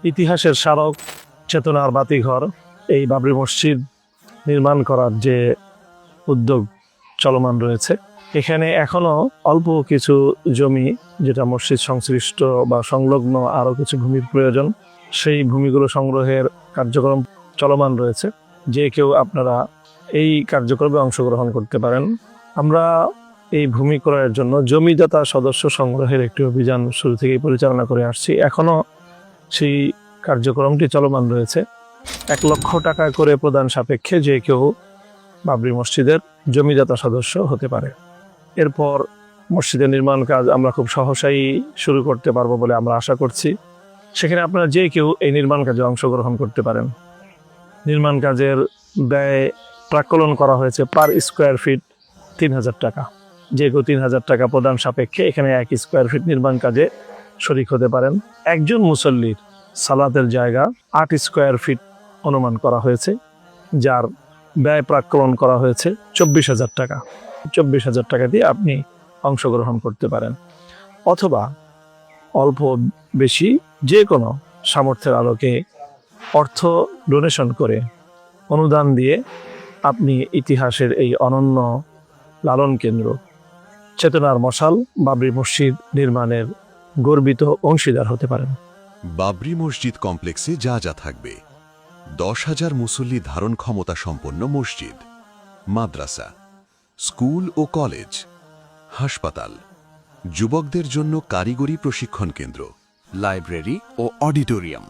ইতিহাসের স্মারক, চেতনার বাতিঘর এই বাবরি মসজিদ নির্মাণ করার যে উদ্যোগ চলমান রয়েছে, এখানে এখনো অল্প কিছু জমি, যেটা মসজিদ সংশ্লিষ্ট বা সংলগ্ন আরও কিছু ভূমির প্রয়োজন, সেই ভূমিগুলো সংগ্রহের কার্যক্রম চলমান রয়েছে। যে কেউ আপনারা এই কার্যক্রমে অংশগ্রহণ করতে পারেন। আমরা এই ভূমি ক্রয়ের জন্য জমিদাতা সদস্য সংগ্রহের একটি অভিযান শুরু থেকেই পরিচালনা করে আসছি। এখনো সেই কার্যক্রমটি চলমান রয়েছে। 1 লক্ষ টাকা করে প্রদান সাপেক্ষে যে কেউ বাবরি মসজিদের জমিদাতা সদস্য হতে পারে। এরপর মসজিদের নির্মাণ কাজ আমরা খুব সহসাই শুরু করতে পারবো বলে আমরা আশা করছি। সেখানে আপনারা যে কেউ এই নির্মাণ কাজে অংশগ্রহণ করতে পারেন। নির্মাণ কাজের ব্যয় প্রাক্কলন করা হয়েছে পার স্কোয়ার ফিট 3000 টাকা। যে কেউ 3000 টাকা প্রদান সাপেক্ষে এখানে 1 স্কোয়ার ফিট নির্মাণ কাজে শরিক হতে পারেন। একজন মুসল্লির সালাতের জায়গা 8 স্কোয়ার ফিট অনুমান করা হয়েছে, যার ব্যয় প্রাক্কলন করা হয়েছে 24,000 টাকা। 24,000 টাকা দিয়ে আপনি অংশগ্রহণ করতে পারেন, অথবা অল্প বেশি যে কোনো সামর্থ্যের আলোকে অর্থ ডোনেশন করে, অনুদান দিয়ে আপনি ইতিহাসের এই অনন্য লালন কেন্দ্র, চেতনার মশাল বাবরি মসজিদ নির্মাণের গর্বিত অংশীদার হতে পারেন। বাবরি মসজিদ কমপ্লেক্সে যা যা থাকবে: 10,000 মুসল্লি ধারণ ক্ষমতা সম্পন্ন মসজিদ, মাদ্রাসা, স্কুল ও কলেজ, হাসপাতাল, যুবকদের জন্য কারিগরি প্রশিক্ষণ কেন্দ্র, লাইব্রেরি ও অডিটোরিয়াম,